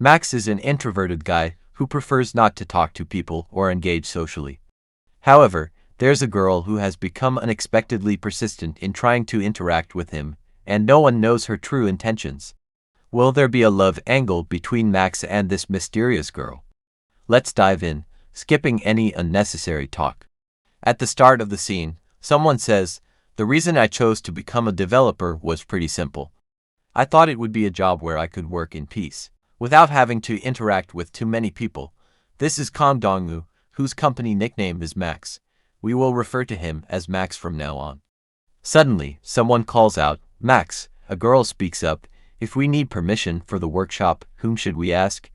Max is an introverted guy who prefers not to talk to people or engage socially. However, there's a girl who has become unexpectedly persistent in trying to interact with him, and no one knows her true intentions. Will there be a love angle between Max and this mysterious girl? Let's dive in, skipping any unnecessary talk. At the start of the scene, someone says, "The reason I chose to become a developer was pretty simple. I thought it would be a job where I could work in peace, without having to interact with too many people." This is Kang Dong-woo, whose company nickname is Max. We will refer to him as Max from now on. Suddenly, someone calls out, "Max." A girl speaks up, "If we need permission for the workshop, whom should we ask?"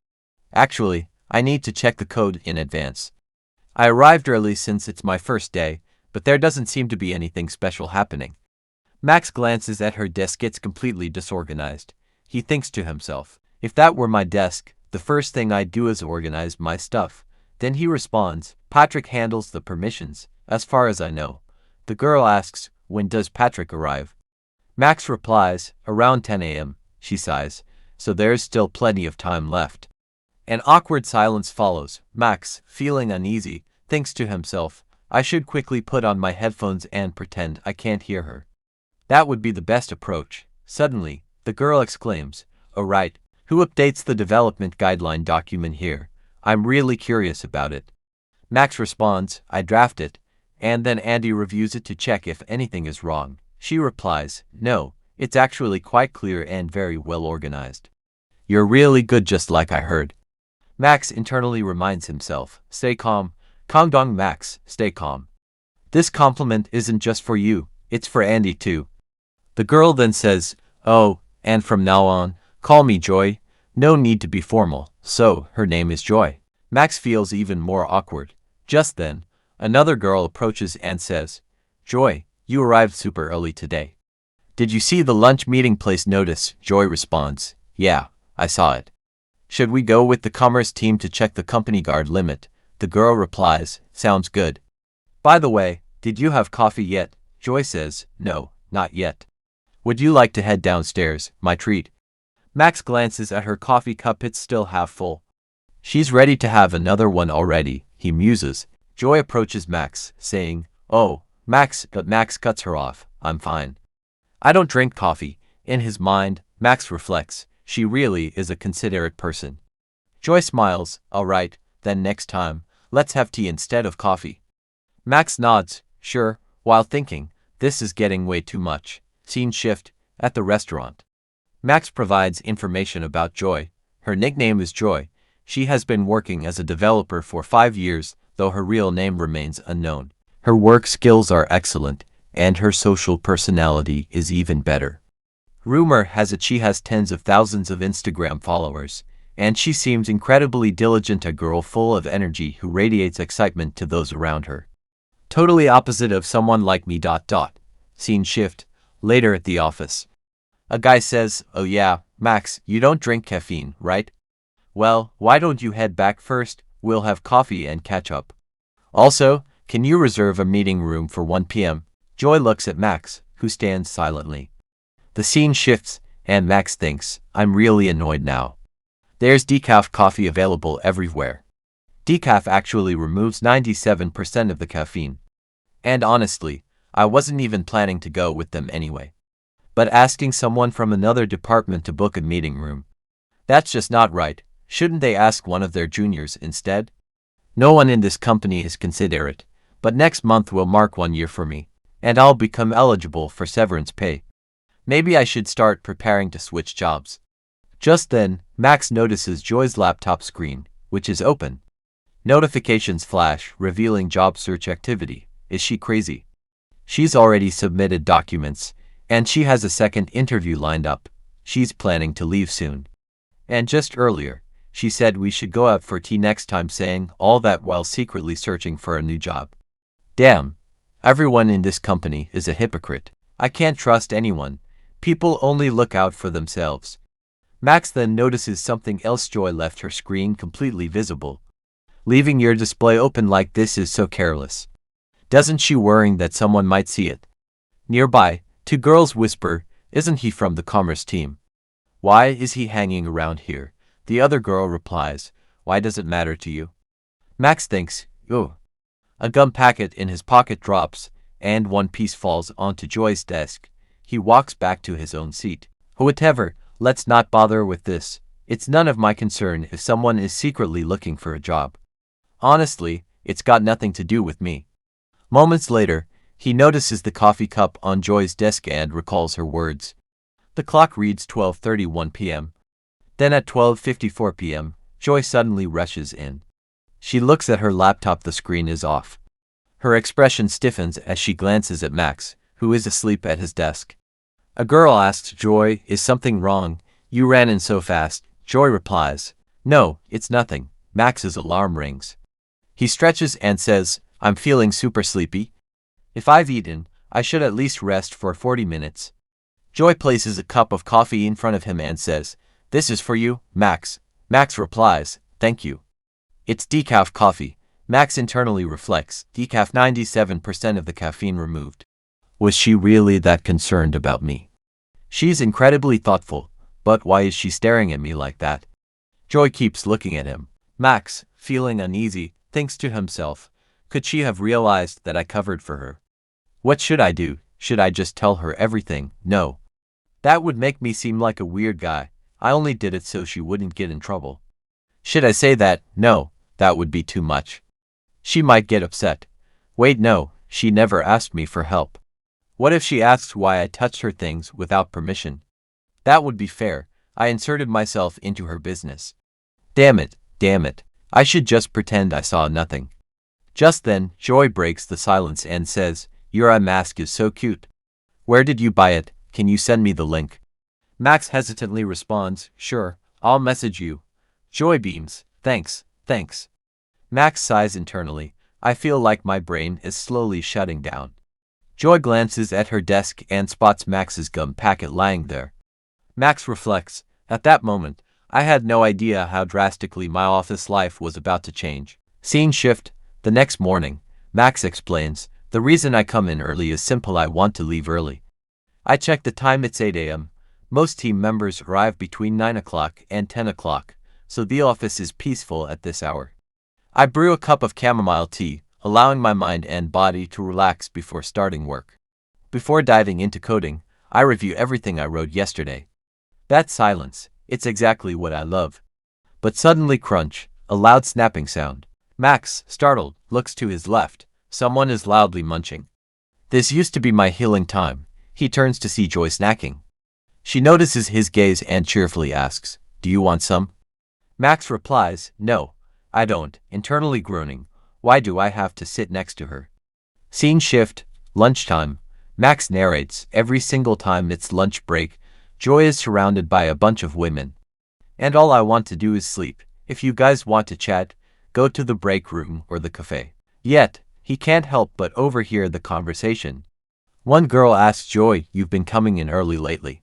"Actually, I need to check the code in advance. I arrived early since it's my first day, but there doesn't seem to be anything special happening." Max glances at her desk. It's completely disorganized. He thinks to himself, "If that were my desk, the first thing I'd do is organize my stuff." Then he responds, "Patrick handles the permissions, as far as I know." The girl asks, "When does Patrick arrive?" Max replies, "Around 10 a.m., she sighs, "so there's still plenty of time left." An awkward silence follows. Max, feeling uneasy, thinks to himself, "I should quickly put on my headphones and pretend I can't hear her. That would be the best approach." Suddenly, the girl exclaims, "Oh right, who updates the development guideline document here? I'm really curious about it." Max responds, "I draft it, and then Andy reviews it to check if anything is wrong." She replies, "No, it's actually quite clear and very well organized." "You're really good, just like I heard." Max internally reminds himself, "Stay calm, Kang Dong Max, stay calm. This compliment isn't just for you, it's for Andy too." The girl then says, "Oh, and from now on, call me Joy. No need to be formal." So, her name is Joy. Max feels even more awkward. Just then, another girl approaches and says, "Joy, you arrived super early today. Did you see the lunch meeting place notice?" Joy responds, "Yeah, I saw it. Should we go with the commerce team to check the company guard limit?" The girl replies, "Sounds good. By the way, did you have coffee yet?" Joy says, "No, not yet. Would you like to head downstairs, my treat?" Max glances at her coffee cup. It's still half full. "She's ready to have another one already," he muses. Joy approaches Max, saying, "Oh, Max," but Max cuts her off, "I'm fine. I don't drink coffee." In his mind, Max reflects, she really is a considerate person. Joy smiles, "All right, then next time, let's have tea instead of coffee." Max nods, "Sure," while thinking, this is getting way too much. Scene shift, at the restaurant. Max provides information about Joy. Her nickname is Joy. She has been working as a developer for 5 years, though her real name remains unknown. Her work skills are excellent, and her social personality is even better. Rumor has it she has tens of thousands of Instagram followers, and she seems incredibly diligent, a girl full of energy who radiates excitement to those around her. Totally opposite of someone like me. Scene shift, later at the office. A guy says, "Oh yeah, Max, you don't drink caffeine, right? Well, why don't you head back first? We'll have coffee and catch up. Also, can you reserve a meeting room for 1 p.m.? Joy looks at Max, who stands silently. The scene shifts, and Max thinks, "I'm really annoyed now. There's decaf coffee available everywhere. Decaf actually removes 97% of the caffeine. And honestly, I wasn't even planning to go with them anyway. But asking someone from another department to book a meeting room, that's just not right. Shouldn't they ask one of their juniors instead? No one in this company is considerate, but next month will mark 1 year for me, and I'll become eligible for severance pay. Maybe I should start preparing to switch jobs." Just then, Max notices Joy's laptop screen, which is open. Notifications flash, revealing job search activity. Is she crazy? She's already submitted documents, and she has a second interview lined up. She's planning to leave soon. And just earlier, she said we should go out for tea next time, saying all that while secretly searching for a new job. Damn, everyone in this company is a hypocrite. I can't trust anyone. People only look out for themselves. Max then notices something else. Joy left her screen completely visible. Leaving your display open like this is so careless. Doesn't she worrying that someone might see it? Nearby, 2 girls whisper, "Isn't he from the commerce team? Why is he hanging around here?" The other girl replies, why does it matter to you? Max thinks, oh. A gum packet in his pocket drops, and one piece falls onto Joy's desk. He walks back to his own seat. Whatever, let's not bother with this. It's none of my concern if someone is secretly looking for a job. Honestly, it's got nothing to do with me. Moments later, he notices the coffee cup on Joy's desk and recalls her words. The clock reads 12:31 p.m. Then at 12:54 p.m., Joy suddenly rushes in. She looks at her laptop. The screen is off. Her expression stiffens as she glances at Max, who is asleep at his desk. A girl asks Joy, is something wrong? You ran in so fast. Joy replies, no, it's nothing. Max's alarm rings. He stretches and says, I'm feeling super sleepy. If I've eaten, I should at least rest for 40 minutes. Joy places a cup of coffee in front of him and says, this is for you, Max. Max replies, thank you. It's decaf coffee. Max internally reflects, decaf 97% of the caffeine removed. Was she really that concerned about me? She's incredibly thoughtful, but why is she staring at me like that? Joy keeps looking at him. Max, feeling uneasy, thinks to himself, could she have realized that I covered for her? What should I do? Should I just tell her everything? No. That would make me seem like a weird guy. I only did it so she wouldn't get in trouble. Should I say that? No, that would be too much. She might get upset. Wait, no, she never asked me for help. What if she asks why I touched her things without permission? That would be fair. I inserted myself into her business. Damn it, I should just pretend I saw nothing. Just then, Joy breaks the silence and says, your eye mask is so cute. Where did you buy it? Can you send me the link? Max hesitantly responds, sure, I'll message you. Joy beams, thanks. Max sighs internally, I feel like my brain is slowly shutting down. Joy glances at her desk and spots Max's gum packet lying there. Max reflects, at that moment, I had no idea how drastically my office life was about to change. Scene shift. The next morning, Max explains, the reason I come in early is simple, I want to leave early. I check the time, it's 8 a.m. Most team members arrive between 9 o'clock and 10 o'clock, so the office is peaceful at this hour. I brew a cup of chamomile tea, allowing my mind and body to relax before starting work. Before diving into coding, I review everything I wrote yesterday. That silence, it's exactly what I love. But suddenly crunch, a loud snapping sound. Max, startled, looks to his left. Someone is loudly munching. This used to be my healing time. He turns to see Joy snacking. She notices his gaze and cheerfully asks, do you want some? Max replies, no, I don't, internally groaning. Why do I have to sit next to her? Scene shift, lunchtime. Max narrates, every single time it's lunch break, Joy is surrounded by a bunch of women. And all I want to do is sleep. If you guys want to chat, go to the break room or the cafe. Yet, he can't help but overhear the conversation. One girl asks Joy, you've been coming in early lately.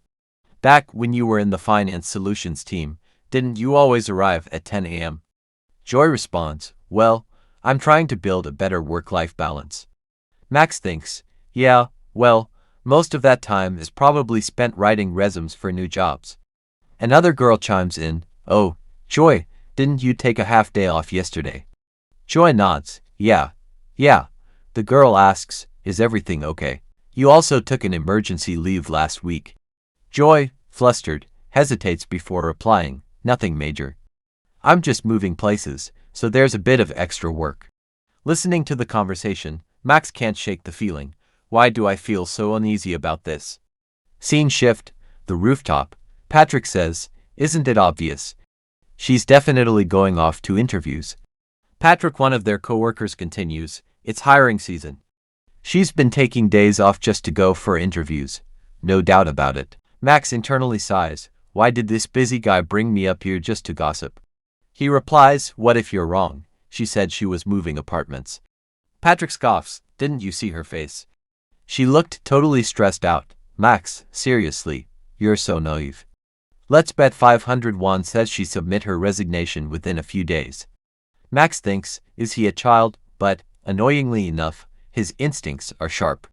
Back when you were in the finance solutions team, didn't you always arrive at 10 a.m.? Joy responds, well, I'm trying to build a better work-life balance. Max thinks, yeah, well, most of that time is probably spent writing resumes for new jobs. Another girl chimes in, oh, Joy, didn't you take a half day off yesterday? Joy nods, yeah. The girl asks, is everything okay? You also took an emergency leave last week. Joy, flustered, hesitates before replying, nothing major. I'm just moving places, so there's a bit of extra work. Listening to the conversation, Max can't shake the feeling. Why do I feel so uneasy about this? Scene shift, the rooftop. Patrick says, isn't it obvious? She's definitely going off to interviews. Patrick, one of their coworkers, continues, it's hiring season. She's been taking days off just to go for interviews. No doubt about it. Max internally sighs, why did this busy guy bring me up here just to gossip? He replies, what if you're wrong? She said she was moving apartments. Patrick scoffs, didn't you see her face? She looked totally stressed out. Max, seriously, you're so naive. Let's bet 500 won says she submit her resignation within a few days. Max thinks, is he a child? But, annoyingly enough, his instincts are sharp.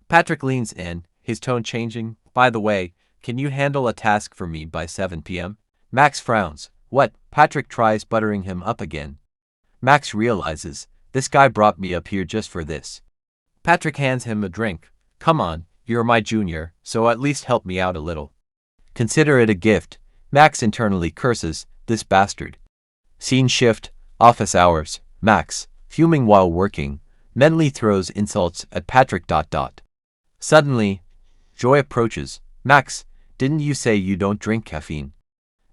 Patrick leans in, his tone changing, by the way, can you handle a task for me by 7 p.m.? Max frowns, What? Patrick tries buttering him up again. Max realizes, this guy brought me up here just for this. Patrick hands him a drink. Come on, you're my junior, so at least help me out a little. Consider it a gift. Max internally curses, this bastard. Scene shift, office hours. Max, fuming while working, mentally throws insults at Patrick. Suddenly, Joy approaches. Max, didn't you say you don't drink caffeine?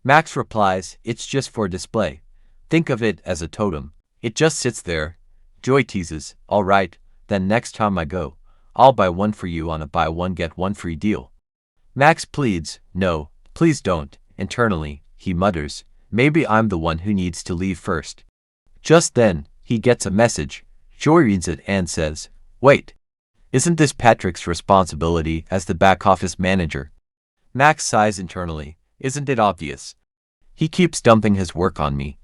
Max replies, it's just for display. Think of it as a totem. It just sits there. Joy teases, all right, then next time I go, I'll buy one for you on a buy one get one free deal. Max pleads, no, please don't. Internally, he mutters, maybe I'm the one who needs to leave first. Just then, he gets a message. Joy reads it and says, wait, isn't this Patrick's responsibility as the back office manager? Max sighs internally, isn't it obvious? He keeps dumping his work on me.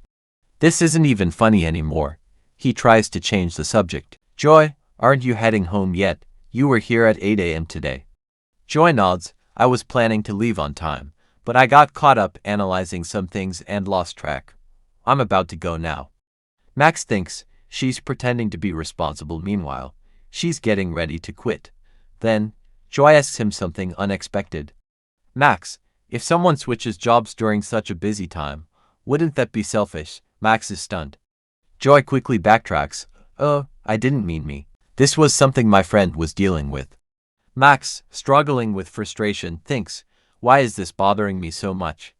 This isn't even funny anymore. He tries to change the subject. Joy, aren't you heading home yet? You were here at 8 a.m. today. Joy nods, I was planning to leave on time, but I got caught up analyzing some things and lost track. I'm about to go now. Max thinks she's pretending to be responsible. Meanwhile, she's getting ready to quit. Then, Joy asks him something unexpected. Max, if someone switches jobs during such a busy time, wouldn't that be selfish? Max is stunned. Joy quickly backtracks. I didn't mean me. This was something my friend was dealing with. Max, struggling with frustration, thinks, why is this bothering me so much?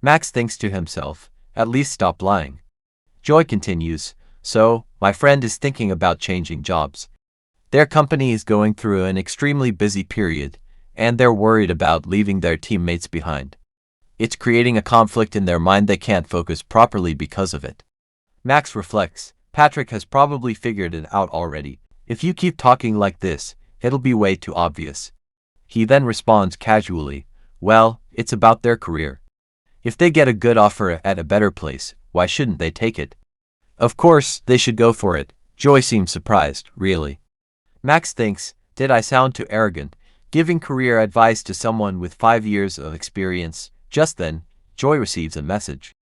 Max thinks to himself, at least stop lying. Joy continues, so, my friend is thinking about changing jobs. Their company is going through an extremely busy period, and they're worried about leaving their teammates behind. It's creating a conflict in their mind. They can't focus properly because of it. Max reflects, Patrick has probably figured it out already. If you keep talking like this, it'll be way too obvious. He then responds casually, well, it's about their career. If they get a good offer at a better place, why shouldn't they take it? Of course, they should go for it. Joy seems surprised, really. Max thinks, did I sound too arrogant, giving career advice to someone with 5 years of experience? Just then, Joy receives a message.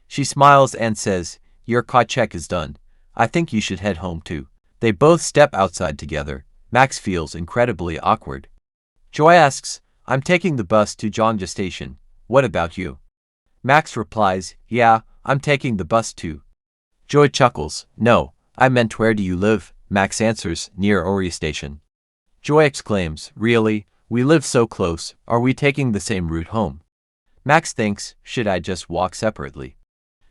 She smiles and says, your car check is done. I think you should head home too. They both step outside together. Max feels incredibly awkward. Joy asks, I'm taking the bus to Dronzer station. What about you? Max replies, yeah, I'm taking the bus too. Joy chuckles, no, I meant where do you live? Max answers, near Ori station. Joy exclaims, really? We live so close, are we taking the same route home? Max thinks, should I just walk separately?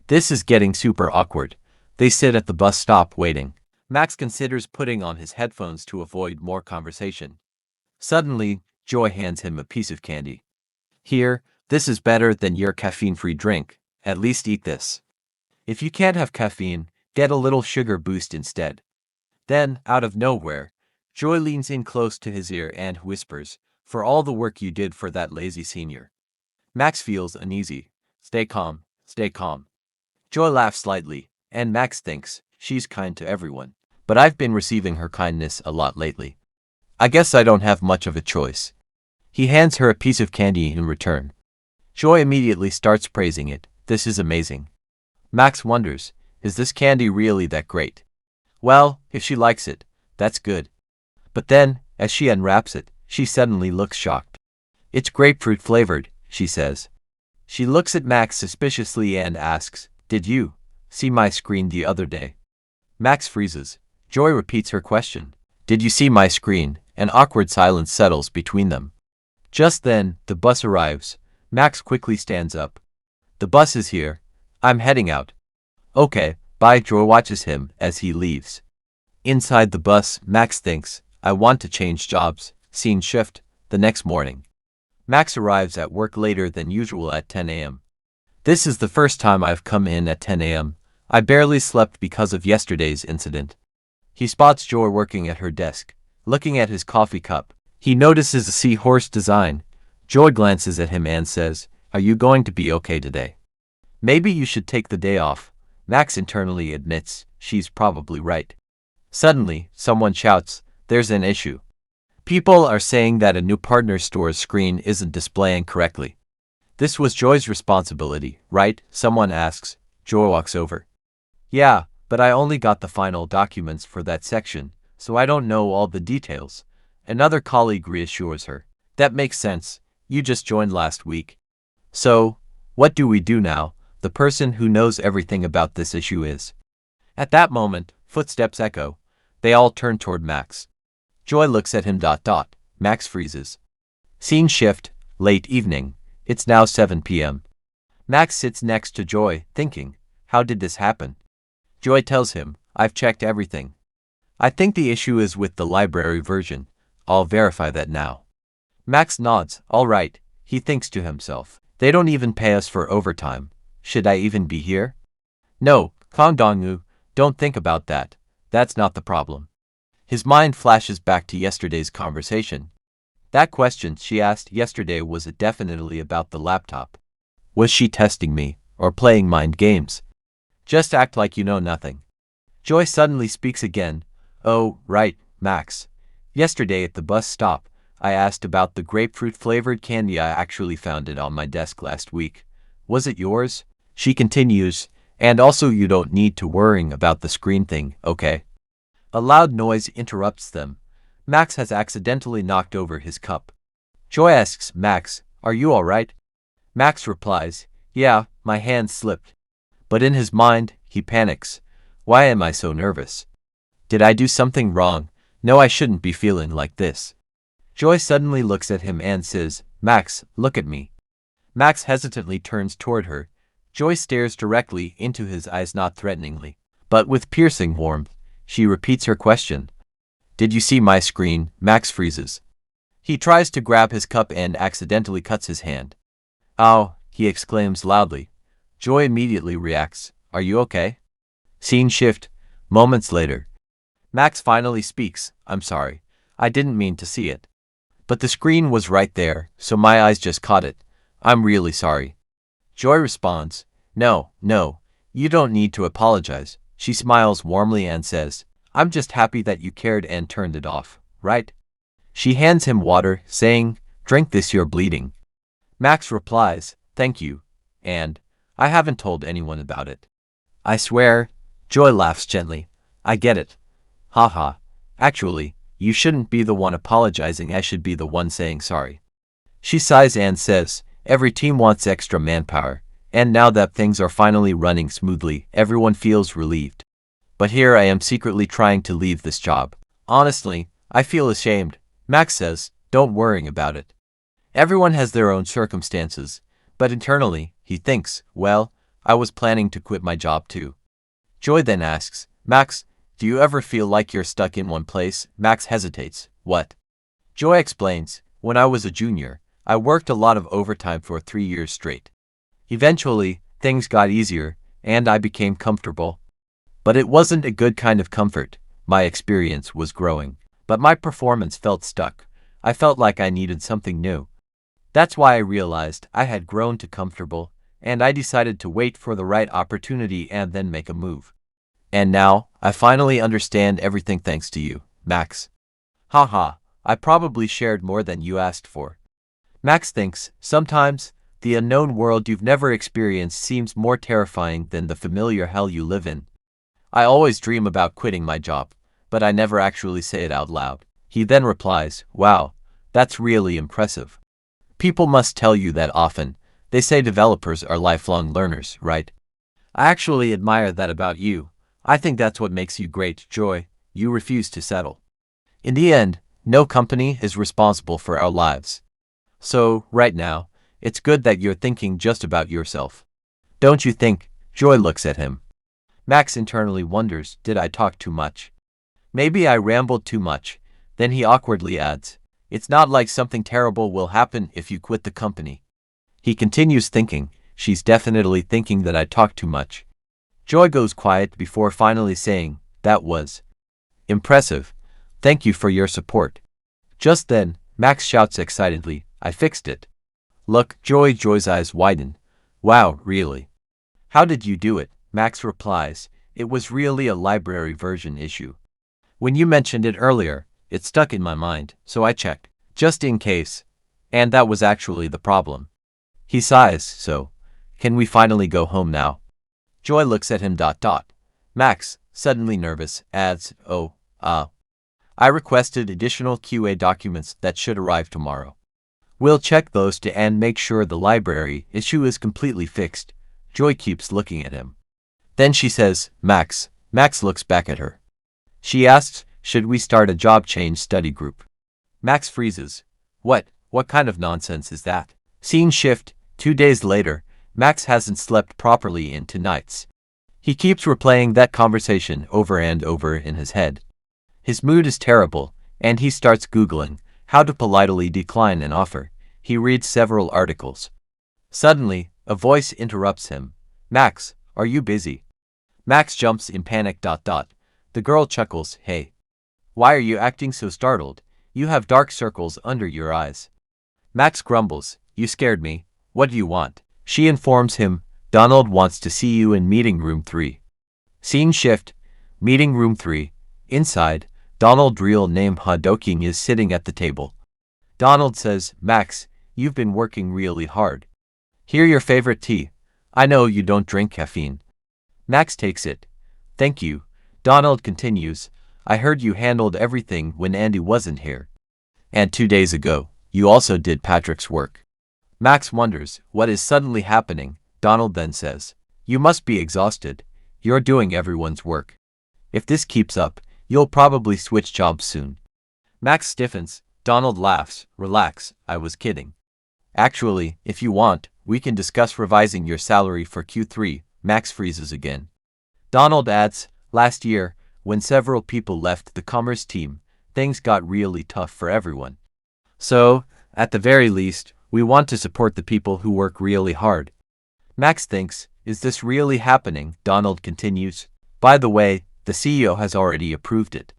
This is getting super awkward. They sit at the bus stop waiting. Max considers putting on his headphones to avoid more conversation. Suddenly, Joy hands him a piece of candy. Here, this is better than your caffeine-free drink. At least eat this. If you can't have caffeine, get a little sugar boost instead. Then, out of nowhere, Joy leans in close to his ear and whispers, for all the work you did for that lazy senior. Max feels uneasy. Stay calm, stay calm. Joy laughs slightly, and Max thinks, she's kind to everyone. But I've been receiving her kindness a lot lately. I guess I don't have much of a choice. He hands her a piece of candy in return. Joy immediately starts praising it. This is amazing. Max wonders, is this candy really that great? Well, if she likes it, that's good. But then, as she unwraps it, she suddenly looks shocked. It's grapefruit flavored, she says. She looks at Max suspiciously and asks, did you see my screen the other day? Max freezes. Joy repeats her question. Did you see my screen? An awkward silence settles between them. Just then, the bus arrives. Max quickly stands up. The bus is here. I'm heading out. Okay, bye. Joy watches him as he leaves. Inside the bus, Max thinks, I want to change jobs. Scene shift, the next morning. Max arrives at work later than usual at 10 a.m. This is the first time I've come in at 10 a.m. I barely slept because of yesterday's incident. He spots Joy working at her desk, looking at his coffee cup. He notices a seahorse design. Joy glances at him and says, are you going to be okay today? Maybe you should take the day off. Max internally admits, she's probably right. Suddenly, someone shouts, there's an issue. People are saying that a new partner store's screen isn't displaying correctly. This was Joy's responsibility, right? Someone asks. Joy walks over. Yeah, but I only got the final documents for that section, so I don't know all the details. Another colleague reassures her. That makes sense. You just joined last week. So, what do we do now? The person who knows everything about this issue is. At that moment, footsteps echo. They all turn toward Max. Joy looks at him. Max freezes. Scene shift, late evening. It's now 7 p.m. Max sits next to Joy, thinking, how did this happen? Joy tells him, I've checked everything. I think the issue is with the library version. I'll verify that now. Max nods. All right, he thinks to himself. They don't even pay us for overtime. Should I even be here? No, Kang Dongwoo, don't think about that. That's not the problem. His mind flashes back to yesterday's conversation. That question she asked yesterday was definitely about the laptop. Was she testing me, or playing mind games? Just act like you know nothing. Joy suddenly speaks again. Oh, right, Max. Yesterday at the bus stop, I asked about the grapefruit-flavored candy. I actually found it on my desk last week. Was it yours? She continues, and also you don't need to worry about the screen thing, okay? A loud noise interrupts them. Max has accidentally knocked over his cup. Joy asks Max, are you alright? Max replies, yeah, my hand slipped. But in his mind, he panics. Why am I so nervous? Did I do something wrong? No, I shouldn't be feeling like this. Joy suddenly looks at him and says, Max, look at me. Max hesitantly turns toward her. Joy stares directly into his eyes, not threateningly, but with piercing warmth. She repeats her question. Did you see my screen? Max freezes. He tries to grab his cup and accidentally cuts his hand. Ow, he exclaims loudly. Joy immediately reacts. Are you okay? Scene shift. Moments later. Max finally speaks. I'm sorry. I didn't mean to see it. But the screen was right there, so my eyes just caught it. I'm really sorry. Joy responds. No, you don't need to apologize. She smiles warmly and says, I'm just happy that you cared and turned it off, right? She hands him water, saying, drink this, you're bleeding. Max replies, thank you, and I haven't told anyone about it. I swear. Joy laughs gently. I get it. Haha. Actually, you shouldn't be the one apologizing, I should be the one saying sorry. She sighs and says, every team wants extra manpower, and now that things are finally running smoothly, everyone feels relieved. But here I am secretly trying to leave this job. Honestly, I feel ashamed. Max says, don't worry about it. Everyone has their own circumstances, but internally, he thinks, well, I was planning to quit my job too. Joy then asks, Max, do you ever feel like you're stuck in one place? Max hesitates. What? Joy explains, when I was a junior, I worked a lot of overtime for 3 years straight. Eventually, things got easier, and I became comfortable. But it wasn't a good kind of comfort. My experience was growing, but my performance felt stuck. I felt like I needed something new. That's why I realized I had grown too comfortable, and I decided to wait for the right opportunity and then make a move. And now, I finally understand everything thanks to you, Max. Haha, I probably shared more than you asked for. Max thinks, sometimes, the unknown world you've never experienced seems more terrifying than the familiar hell you live in. I always dream about quitting my job, but I never actually say it out loud. He then replies, wow, that's really impressive. People must tell you that often. They say developers are lifelong learners, right? I actually admire that about you. I think that's what makes you great, Joy. You refuse to settle. In the end, no company is responsible for our lives. So, right now, it's good that you're thinking just about yourself. Don't you think? Joy looks at him. Max internally wonders, did I talk too much? Maybe I rambled too much. Then he awkwardly adds, it's not like something terrible will happen if you quit the company. He continues thinking, she's definitely thinking that I talk too much. Joy goes quiet before finally saying, that was impressive. Thank you for your support. Just then, Max shouts excitedly, I fixed it. Look, Joy's eyes widen. Wow, really? How did you do it? Max replies, it was really a library version issue. When you mentioned it earlier, it stuck in my mind, so I checked, just in case. And that was actually the problem. He sighs, so, can we finally go home now? Joy looks at him. Max, suddenly nervous, adds, oh, I requested additional QA documents that should arrive tomorrow. We'll check those to and make sure the library issue is completely fixed. Joy keeps looking at him. Then she says, Max. Max looks back at her. She asks, should we start a job change study group? Max freezes. What kind of nonsense is that? Scene shift. 2 days later, Max hasn't slept properly in 2 nights. He keeps replaying that conversation over and over in his head. His mood is terrible, and he starts Googling how to politely decline an offer. He reads several articles. Suddenly, a voice interrupts him. Max, are you busy? Max jumps in panic. The girl chuckles. Hey. Why are you acting so startled? You have dark circles under your eyes. Max grumbles. You scared me. What do you want? She informs him, Donald wants to see you in meeting room 3. Scene shift. Meeting room 3. Inside, Donald's real name Hadoking is sitting at the table. Donald says, Max, you've been working really hard. Here your favorite tea. I know you don't drink caffeine. Max takes it. Thank you. Donald continues, I heard you handled everything when Andy wasn't here. And 2 days ago, you also did Patrick's work. Max wonders what is suddenly happening. Donald then says, you must be exhausted. You're doing everyone's work. If this keeps up, you'll probably switch jobs soon. Max stiffens. Donald laughs. Relax, I was kidding. Actually, if you want, we can discuss revising your salary for Q3. Max freezes again. Donald adds, last year, when several people left the commerce team, things got really tough for everyone. So, at the very least, we want to support the people who work really hard. Max thinks, is this really happening? Donald continues, by the way, the CEO has already approved it.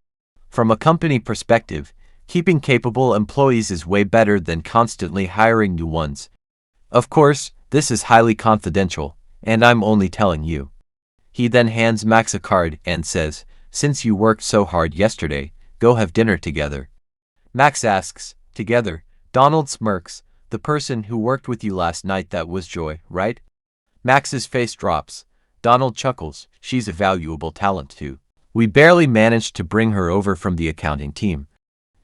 From a company perspective, keeping capable employees is way better than constantly hiring new ones. Of course, this is highly confidential, and I'm only telling you. He then hands Max a card and says, since you worked so hard yesterday, go have dinner together. Max asks, together? Donald smirks, the person who worked with you last night, that was Joy, right? Max's face drops. Donald chuckles, she's a valuable talent too. We barely managed to bring her over from the accounting team.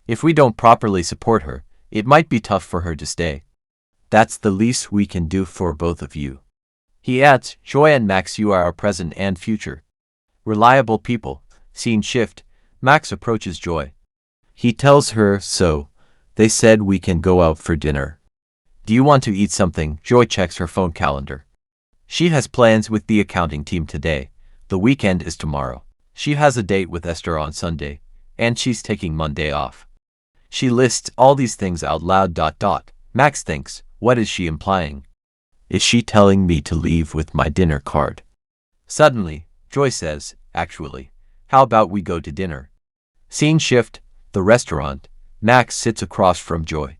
If we don't properly support her, it might be tough for her to stay. That's the least we can do for both of you. He adds, Joy and Max, you are our present and future. Reliable people. Scene shift. Max approaches Joy. He tells her, so, they said we can go out for dinner. Do you want to eat something? Joy checks her phone calendar. She has plans with the accounting team today. The weekend is tomorrow. She has a date with Esther on Sunday, and she's taking Monday off. She lists all these things out loud. Max thinks, what is she implying? Is she telling me to leave with my dinner card? Suddenly, Joy says, actually, how about we go to dinner? Scene shift, the restaurant. Max sits across from Joy.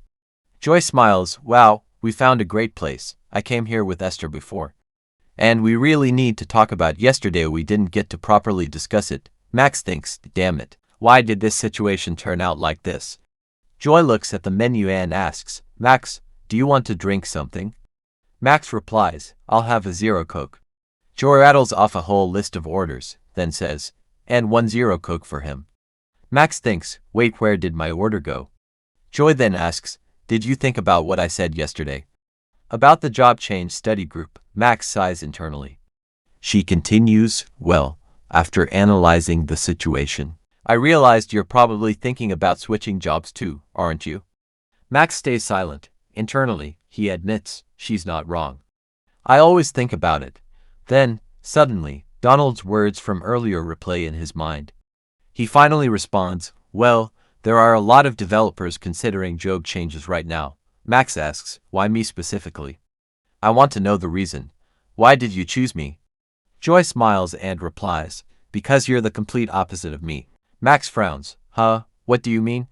Joy smiles, wow, we found a great place. I came here with Esther before. And we really need to talk about yesterday. We didn't get to properly discuss it. Max thinks, damn it, why did this situation turn out like this? Joy looks at the menu and asks, Max, do you want to drink something? Max replies, I'll have a Zero Coke. Joy rattles off a whole list of orders, then says, and 1 Zero Coke for him. Max thinks, wait, where did my order go? Joy then asks, did you think about what I said yesterday? About the job change study group. Max sighs internally. She continues, well, after analyzing the situation, I realized you're probably thinking about switching jobs too, aren't you? Max stays silent. Internally, he admits, she's not wrong. I always think about it. Then, suddenly, Donald's words from earlier replay in his mind. He finally responds, well, there are a lot of developers considering job changes right now. Max asks, why me specifically? I want to know the reason. Why did you choose me? Joy smiles and replies, because you're the complete opposite of me. Max frowns, huh, what do you mean?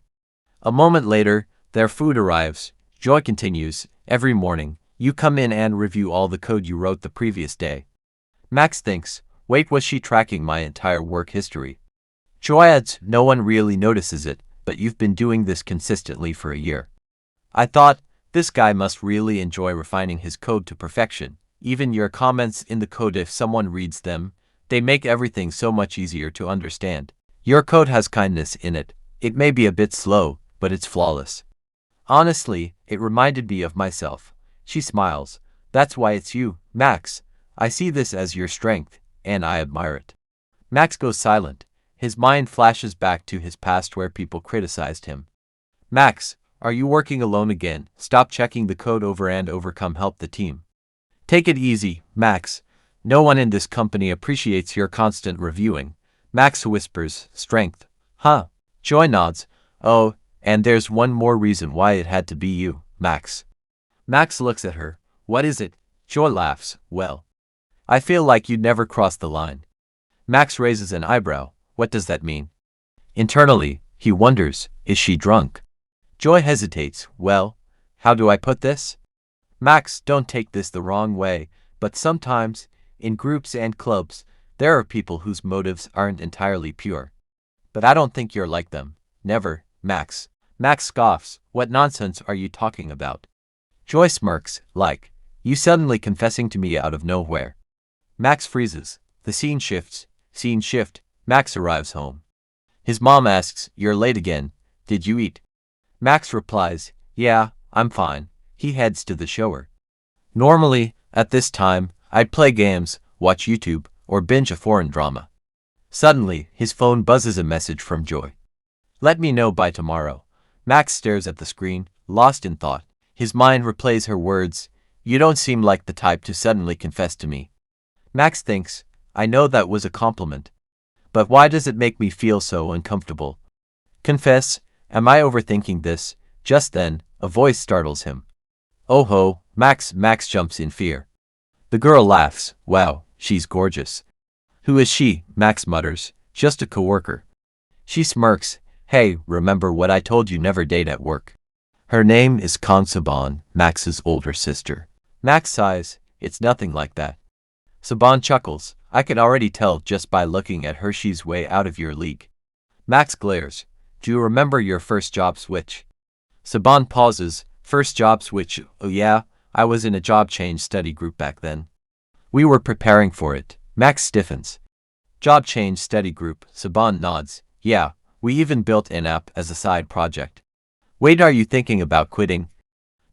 A moment later, their food arrives. Joy continues, every morning, you come in and review all the code you wrote the previous day. Max thinks, wait, was she tracking my entire work history? Joy adds, no one really notices it, but you've been doing this consistently for a year. I thought, This guy must really enjoy refining his code to perfection. Even your comments in the code, if someone reads them, they make everything so much easier to understand. Your code has kindness in it. It may be a bit slow, but it's flawless. Honestly, it reminded me of myself. She smiles. That's why it's you, Max. I see this as your strength, and I admire it. Max goes silent. His mind flashes back to his past where people criticized him. Max, are you working alone again? Stop checking the code over and over. Come help the team. Take it easy, Max. No one in this company appreciates your constant reviewing. Max whispers, strength. Huh? Joy nods. Oh, and there's one more reason why it had to be you, Max. Max looks at her. What is it? Joy laughs. Well, I feel like you'd never cross the line. Max raises an eyebrow. What does that mean? Internally, he wonders, is she drunk? Joy hesitates. Well, how do I put this? Max, don't take this the wrong way, but sometimes, in groups and clubs, there are people whose motives aren't entirely pure. But I don't think you're like them. Never, Max. Max scoffs. What nonsense are you talking about? Joy smirks, like, you suddenly confessing to me out of nowhere. Max freezes. The scene shifts. Scene shift. Max arrives home. His mom asks, you're late again. Did you eat? Max replies, yeah, I'm fine. He heads to the shower. Normally, at this time, I'd play games, watch YouTube, or binge a foreign drama. Suddenly, his phone buzzes a message from Joy. Let me know by tomorrow. Max stares at the screen, lost in thought. His mind replays her words. You don't seem like the type to suddenly confess to me. Max thinks, I know that was a compliment. But why does it make me feel so uncomfortable? Confess, am I overthinking this? Just then, a voice startles him. Oh ho, Max jumps in fear. The girl laughs. Wow, she's gorgeous. Who is she? Max mutters. Just a coworker. She smirks. Hey, remember what I told you, never date at work. Her name is Saban, Max's older sister. Max sighs. It's nothing like that. Saban chuckles. I can already tell just by looking at her she's way out of your league. Max glares. Do you remember your first job switch? Saban pauses. First job switch? Oh yeah, I was in a job change study group back then. We were preparing for it. Max stiffens. Job change study group. Saban nods. Yeah, we even built an app as a side project. Wait, are you thinking about quitting?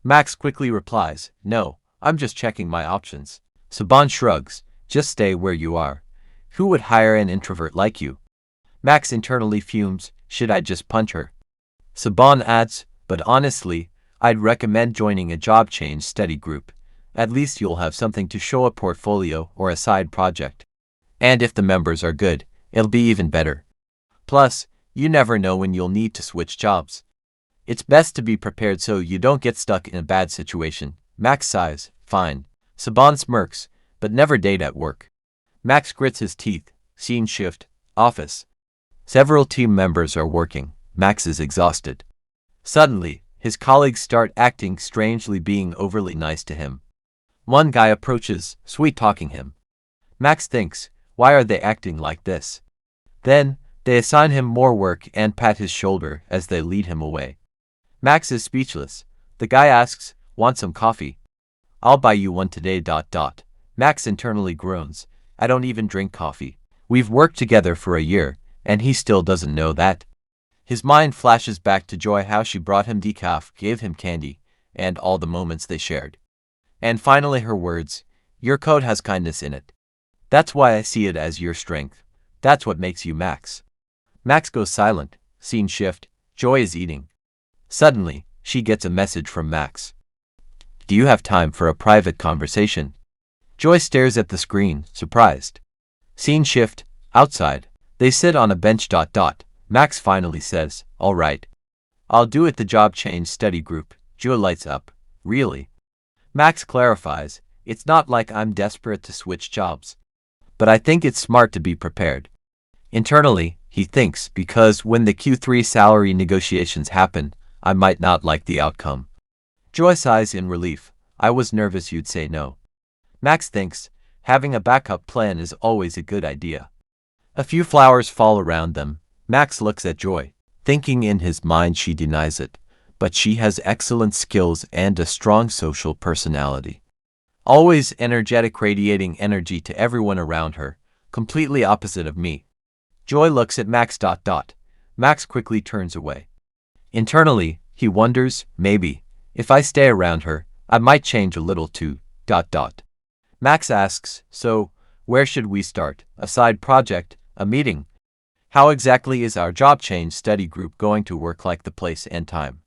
Max quickly replies, no, I'm just checking my options. Saban shrugs. Just stay where you are. Who would hire an introvert like you? Max internally fumes. Should I just punch her? Saban adds, but honestly, I'd recommend joining a job change study group. At least you'll have something to show, a portfolio or a side project. And if the members are good, it'll be even better. Plus, you never know when you'll need to switch jobs. It's best to be prepared so you don't get stuck in a bad situation. Max sighs. Fine. Saban smirks, but never date at work. Max grits his teeth. Scene shift. Office. Several team members are working. Max is exhausted. Suddenly, his colleagues start acting strangely, being overly nice to him. One guy approaches, sweet-talking him. Max thinks, why are they acting like this? Then, they assign him more work and pat his shoulder as they lead him away. Max is speechless. The guy asks, want some coffee? I'll buy you one today. Max internally groans. I don't even drink coffee. We've worked together for a year, and he still doesn't know that. His mind flashes back to Joy, how she brought him decaf, gave him candy, and all the moments they shared. And finally her words, your code has kindness in it. That's why I see it as your strength. That's what makes you Max. Max goes silent. Scene shift. Joy is eating. Suddenly, she gets a message from Max. Do you have time for a private conversation? Joy stares at the screen, surprised. Scene shift. Outside. They sit on a bench. Max finally says, all right. I'll do it. The job change study group. Joy lights up. Really? Max clarifies, it's not like I'm desperate to switch jobs. But I think it's smart to be prepared. Internally, he thinks, because when the Q3 salary negotiations happen, I might not like the outcome. Joy sighs in relief. I was nervous you'd say no. Max thinks, having a backup plan is always a good idea. A few flowers fall around them. Max looks at Joy, thinking in his mind she denies it. but she has excellent skills and a strong social personality. Always energetic, radiating energy to everyone around her, completely opposite of me. Joy looks at Max. Max quickly turns away. Internally, he wonders, maybe, if I stay around her, I might change a little too. Max asks, so, where should we start? A side project? A meeting? How exactly is our job change study group going to work, like the place and time?